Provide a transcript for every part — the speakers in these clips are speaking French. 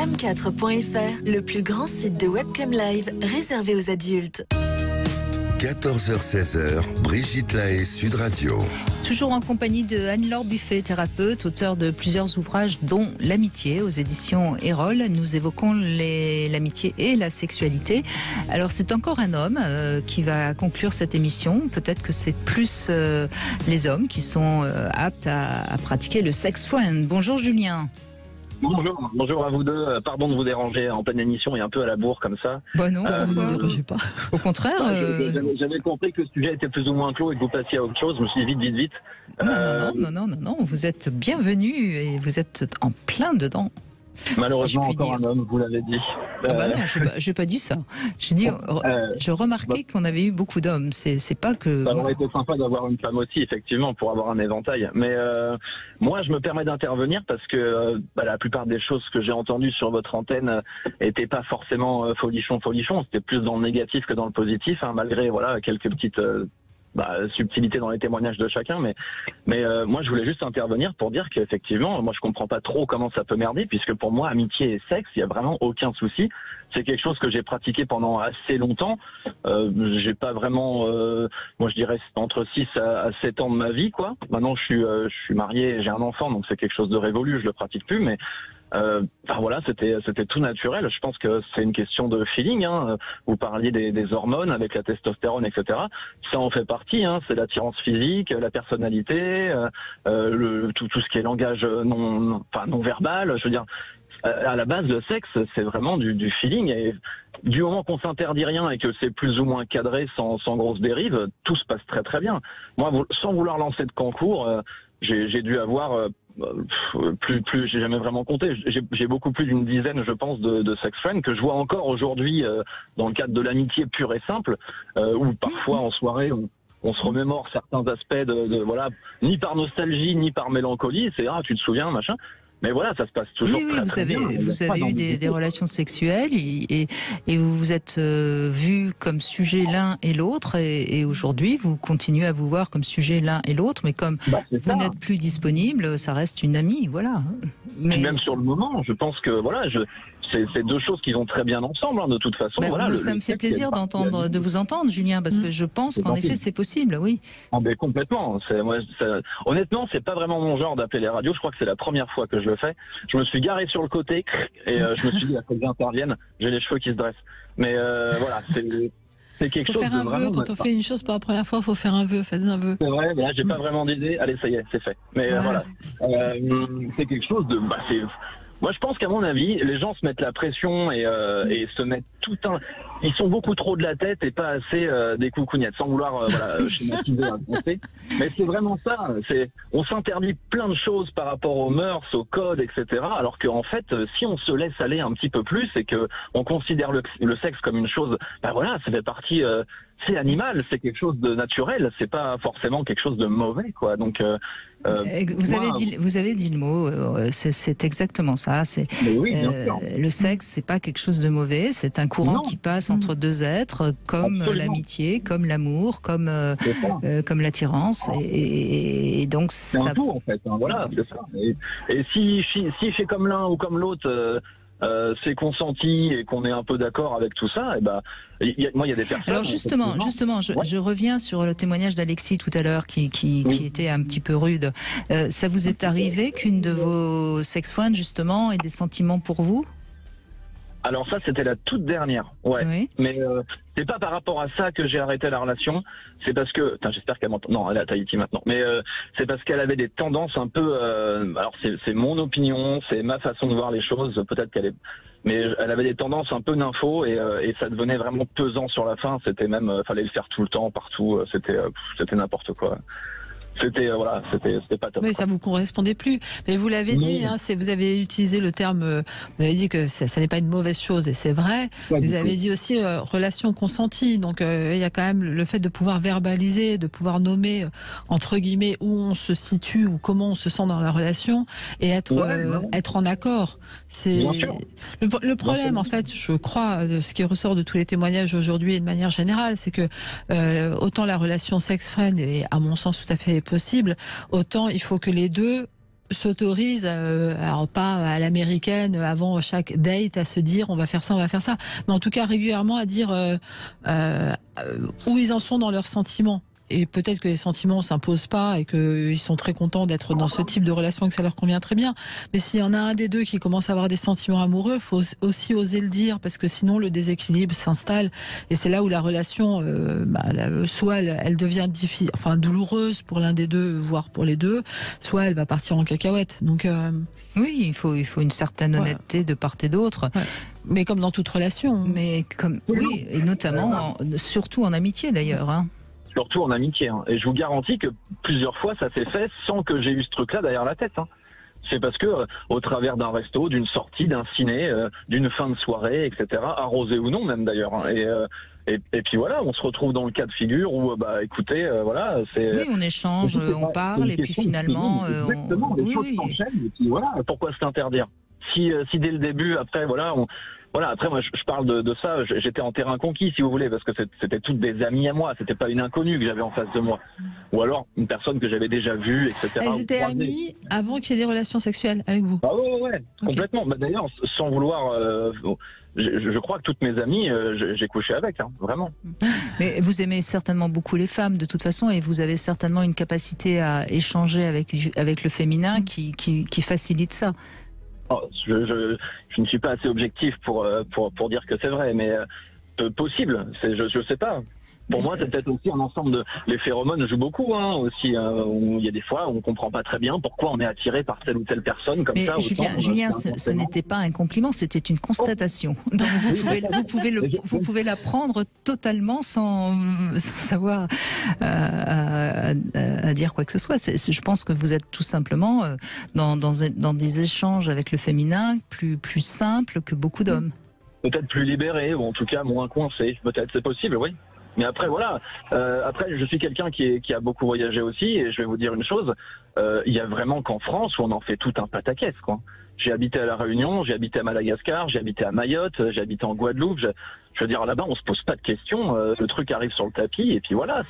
m4.fr, le plus grand site de webcam live réservé aux adultes. 14h-16h, Brigitte Lahaie, Sud Radio. Toujours en compagnie de Anne-Laure Buffet, thérapeute, auteure de plusieurs ouvrages dont L'amitié aux éditions Erol. Nous évoquons l'amitié et la sexualité. Alors c'est encore un homme qui va conclure cette émission. Peut-être que c'est plus les hommes qui sont aptes à pratiquer le sex friend. Bonjour Julien. Bonjour à vous deux. Pardon de vous déranger en pleine émission et un peu à la bourre comme ça. Bah non, ne me dérangez pas. Au contraire. J'avais compris que le sujet était plus ou moins clos et que vous passiez à autre chose. Je me suis dit vite. Non. Vous êtes bienvenue et vous êtes en plein dedans. Malheureusement, si encore un homme, vous l'avez dit. Non, j'ai pas dit ça. J'ai dit, je remarquais qu'on avait eu beaucoup d'hommes. C'est pas que. Ça aurait été sympa d'avoir une femme aussi, effectivement, pour avoir un éventail. Mais moi, je me permets d'intervenir parce que la plupart des choses que j'ai entendues sur votre antenne n'étaient pas forcément folichon. C'était plus dans le négatif que dans le positif, hein, malgré quelques petites. Subtilité dans les témoignages de chacun, mais moi je voulais juste intervenir pour dire qu'effectivement moi je comprends pas trop comment ça peut merder, puisque pour moi amitié et sexe il y a vraiment aucun souci. C'est quelque chose que j'ai pratiqué pendant assez longtemps. J'ai pas vraiment moi je dirais entre 6 à 7 ans de ma vie quoi. Maintenant je suis marié et j'ai un enfant, donc c'est quelque chose de révolu, je le pratique plus, mais c'était tout naturel. Je pense que c'est une question de feeling, hein. Vous parliez des hormones avec la testostérone, etc. Ça en fait partie, hein. C'est l'attirance physique, la personnalité, tout ce qui est langage non verbal. Je veux dire, à la base, le sexe, c'est vraiment du feeling, et du moment qu'on s'interdit rien et que c'est plus ou moins cadré, sans grosse dérive, tout se passe très très bien. Moi, sans vouloir lancer de concours, j'ai dû avoir j'ai jamais vraiment compté. J'ai beaucoup plus d'une dizaine, je pense, de sex friends que je vois encore aujourd'hui dans le cadre de l'amitié pure et simple, où parfois en soirée on se remémore certains aspects ni par nostalgie ni par mélancolie. C'est tu te souviens, machin. Mais voilà, ça se passe toujours très bien. Vous avez eu des relations sexuelles et vous vous êtes vus comme sujet l'un et l'autre, et aujourd'hui vous continuez à vous voir comme sujet l'un et l'autre, mais comme vous n'êtes plus disponible, ça reste une amie, voilà. Mais même sur le moment, je pense que c'est deux choses qui vont très bien ensemble, hein, de toute façon. Ça me fait plaisir de vous entendre, Julien, parce que je pense qu'en effet c'est possible, oui. Complètement. Honnêtement, c'est pas vraiment mon genre d'appeler les radios. Je crois que c'est la première fois que je le fais. Je me suis garé sur le côté et je me suis dit, après que j'intervienne, j'ai les cheveux qui se dressent. Mais c'est quelque chose de vraiment... Faut faire un vœu. Quand on fait une chose pour la première fois, il faut faire un vœu. Faites un vœu. C'est vrai, mais là, j'ai pas vraiment d'idée. Allez, ça y est, c'est fait. Mais c'est quelque chose de... Moi, je pense qu'à mon avis, les gens se mettent la pression et se mettent ils sont beaucoup trop de la tête et pas assez des coucougnettes, sans vouloir schématiser un pensée. Mais c'est vraiment ça. On s'interdit plein de choses par rapport aux mœurs, aux codes, etc. Alors qu'en fait, si on se laisse aller un petit peu plus et que on considère le sexe comme une chose, ça fait partie. C'est animal, c'est quelque chose de naturel, c'est pas forcément quelque chose de mauvais, quoi. Donc, vous avez dit le mot, c'est exactement ça. Le sexe, c'est pas quelque chose de mauvais, c'est un courant qui passe entre deux êtres, comme l'amitié, comme l'amour, comme l'attirance, et donc c'est un tout en fait. Hein, c'est ça. Et si fait comme l'un ou comme l'autre. C'est consenti et qu'on est un peu d'accord avec tout ça, moi il y a des personnes... Alors justement, je reviens sur le témoignage d'Alexis tout à l'heure qui était un petit peu rude. Ça vous est arrivé qu'une de vos sex-friends justement ait des sentiments pour vous ? Alors ça, c'était la toute dernière, Oui. Mais c'est pas par rapport à ça que j'ai arrêté la relation. C'est parce que, j'espère qu'elle m'entend. Non, elle est à Tahiti maintenant. Mais c'est parce qu'elle avait des tendances un peu. Alors c'est mon opinion, c'est ma façon de voir les choses. Peut-être mais elle avait des tendances un peu nympho et ça devenait vraiment pesant sur la fin. C'était même, fallait le faire tout le temps, partout. C'était n'importe quoi. C'était pas top. Oui, ça vous correspondait plus. Mais vous l'avez dit, vous avez utilisé le terme, vous avez dit que ça n'est pas une mauvaise chose, et c'est vrai. Vous avez dit aussi relation consentie. Donc il y a quand même le fait de pouvoir verbaliser, de pouvoir nommer entre guillemets où on se situe ou comment on se sent dans la relation et être en accord. C'est le problème en fait, je crois, de ce qui ressort de tous les témoignages aujourd'hui et de manière générale, c'est que autant la relation sex-friend est à mon sens tout à fait possible, autant il faut que les deux s'autorise, alors pas à l'américaine, avant chaque date, à se dire on va faire ça, mais en tout cas régulièrement à dire où ils en sont dans leurs sentiments. Et peut-être que les sentiments s'imposent pas et qu'ils sont très contents d'être dans ce type de relation et que ça leur convient très bien. Mais s'il y en a un des deux qui commence à avoir des sentiments amoureux, faut aussi oser le dire, parce que sinon le déséquilibre s'installe et c'est là où la relation, soit elle devient douloureuse pour l'un des deux, voire pour les deux, soit elle va partir en cacahuète. Donc oui, il faut une certaine honnêteté de part et d'autre. Ouais. Mais comme dans toute relation. Mais oui, et notamment, surtout en amitié d'ailleurs. Hein. Surtout en amitié. Hein. Et je vous garantis que plusieurs fois, ça s'est fait sans que j'ai eu ce truc-là derrière la tête. Hein. C'est parce que, au travers d'un resto, d'une sortie, d'un ciné, d'une fin de soirée, etc., arrosé ou non même d'ailleurs. Hein. Et puis voilà, on se retrouve dans le cas de figure où, écoutez, voilà, c'est... Oui, on échange, on parle, et puis finalement... Exactement, les choses s'enchaînent, et puis voilà, pourquoi s'interdire ? Si dès le début, après, voilà... Voilà, après moi je parle de ça, j'étais en terrain conquis si vous voulez, parce que c'était toutes des amis à moi, c'était pas une inconnue que j'avais en face de moi. Ou alors une personne que j'avais déjà vue, etc. Elles étaient amies avant qu'il y ait des relations sexuelles avec vous? Ah ouais, complètement. Okay. D'ailleurs, sans vouloir... je crois que toutes mes amies, j'ai couché avec, hein, vraiment. Mais vous aimez certainement beaucoup les femmes de toute façon, et vous avez certainement une capacité à échanger avec le féminin qui facilite ça. Oh, je ne suis pas assez objectif pour dire que c'est vrai, mais possible, je sais pas. Pour moi, c'est peut-être aussi un ensemble de... Les phéromones jouent beaucoup, hein, aussi. Où il y a des fois où on comprend pas très bien pourquoi on est attiré par telle ou telle personne comme ça. Julien, ce n'était pas un compliment, c'était une constatation. Donc vous pouvez la prendre totalement sans savoir à dire quoi que ce soit. Je pense que vous êtes tout simplement dans des échanges avec le féminin plus simples que beaucoup d'hommes. Peut-être plus libérés, ou en tout cas moins coincés. Peut-être, c'est possible, oui. Mais après, voilà. Après, je suis quelqu'un qui a beaucoup voyagé aussi, et je vais vous dire une chose. Il y a vraiment qu'en France où on en fait tout un pataquès, quoi. J'ai habité à La Réunion, j'ai habité à Madagascar, j'ai habité à Mayotte, j'ai habité en Guadeloupe. Je veux dire, là-bas, on se pose pas de questions. Le truc arrive sur le tapis, et puis voilà.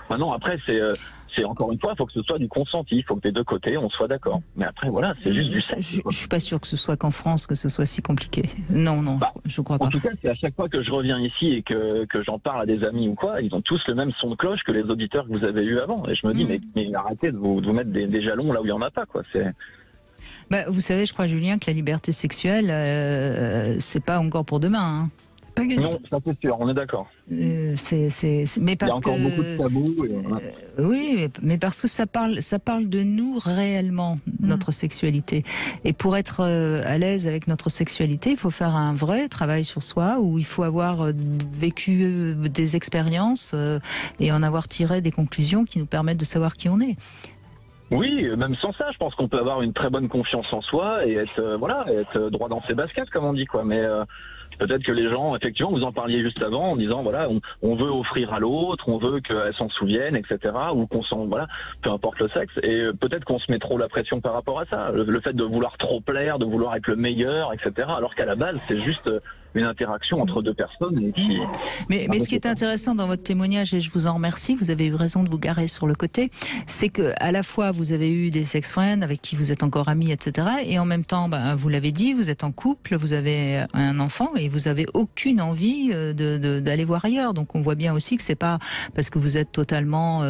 Maintenant, après, c'est encore une fois, il faut que ce soit du consenti, il faut que des deux côtés on soit d'accord. Mais après, voilà, c'est juste du sexe. Je suis pas sûr que ce soit qu'en France que ce soit si compliqué. Non, je crois pas. En tout cas, c'est à chaque fois que je reviens ici et que j'en parle à des amis ou quoi, ils ont tous le même son de cloche que les auditeurs que vous avez eus avant. Et je me dis, mais arrêtez de vous mettre des jalons là où il y en a pas, quoi. Vous savez, je crois, Julien, que la liberté sexuelle, c'est pas encore pour demain. Hein. Non, ça c'est sûr, on est d'accord. Mais parce il y a encore beaucoup de tabous. Oui, mais parce que ça parle de nous réellement, notre sexualité. Et pour être à l'aise avec notre sexualité, il faut faire un vrai travail sur soi, où il faut avoir vécu des expériences et en avoir tiré des conclusions qui nous permettent de savoir qui on est. Oui, même sans ça, je pense qu'on peut avoir une très bonne confiance en soi et être droit dans ses baskets, comme on dit, quoi. Mais peut-être que les gens, effectivement, vous en parliez juste avant en disant, voilà, on veut offrir à l'autre, on veut qu'elle s'en souvienne, etc. Ou qu'on peu importe le sexe. Et peut-être qu'on se met trop la pression par rapport à ça. Le fait de vouloir trop plaire, de vouloir être le meilleur, etc. Alors qu'à la base, c'est juste une interaction entre deux personnes. Et qui... Mais ce qui est intéressant dans votre témoignage, et je vous en remercie, vous avez eu raison de vous garer sur le côté, c'est que à la fois vous avez eu des sex-friends avec qui vous êtes encore amis, etc. Et en même temps, vous l'avez dit, vous êtes en couple, vous avez un enfant et vous avez aucune envie d'aller voir ailleurs. Donc on voit bien aussi que c'est pas parce que vous êtes totalement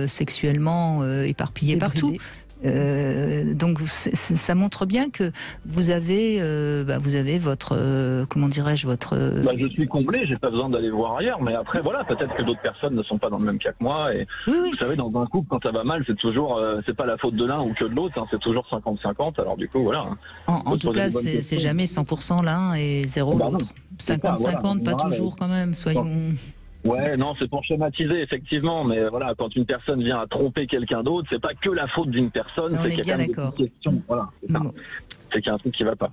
sexuellement éparpillé partout. Donc ça montre bien que vous avez votre comment dirais-je votre. Je suis comblé, j'ai pas besoin d'aller voir ailleurs, mais après voilà, peut-être que d'autres personnes ne sont pas dans le même cas que moi. Et oui. Vous savez, dans un couple, quand ça va mal, c'est toujours c'est pas la faute de l'un ou que de l'autre, hein, c'est toujours 50-50. Alors du coup voilà. En tout cas, c'est jamais 100% l'un et 0 l'autre. 50-50, pas toujours quand même. Soyons. Ouais, non, c'est pour schématiser, effectivement, mais voilà, quand une personne vient à tromper quelqu'un d'autre, c'est pas que la faute d'une personne, c'est qu'il y a quand même des questions. Voilà, c'est ça. C'est qu'il y a un truc qui va pas.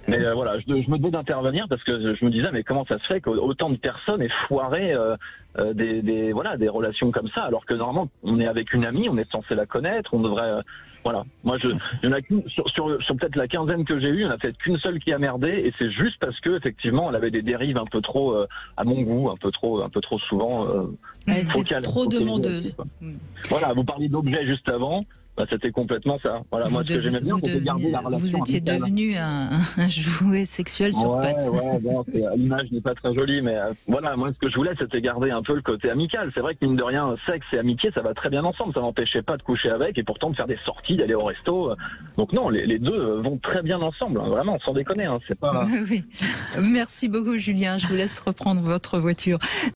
Mais voilà, je me devais d'intervenir parce que je me disais, mais comment ça se fait qu'autant de personnes aient foiré des relations comme ça, alors que normalement, on est avec une amie, on est censé la connaître, on devrait... Voilà, moi il y en a qu'une sur peut-être la quinzaine que j'ai eue, il n'y en a peut-être qu'une seule qui a merdé, et c'est juste parce que effectivement elle avait des dérives un peu trop à mon goût, un peu trop souvent. Elle était trop demandeuse. Voilà, vous parliez d'objets juste avant. c'était complètement ça. Voilà, moi, ce que j'aimais bien, c'était garder la relation. Vous étiez devenu un jouet sexuel sur pattes. Ouais, bon, l'image n'est pas très jolie, mais voilà, moi, ce que je voulais, c'était garder un peu le côté amical. C'est vrai que, mine de rien, sexe et amitié, ça va très bien ensemble. Ça m'empêchait pas de coucher avec et pourtant de faire des sorties, d'aller au resto. Donc non, les deux vont très bien ensemble, hein, vraiment, sans déconner. Hein, c'est pas... Oui. Merci beaucoup, Julien. Je vous laisse reprendre votre voiture.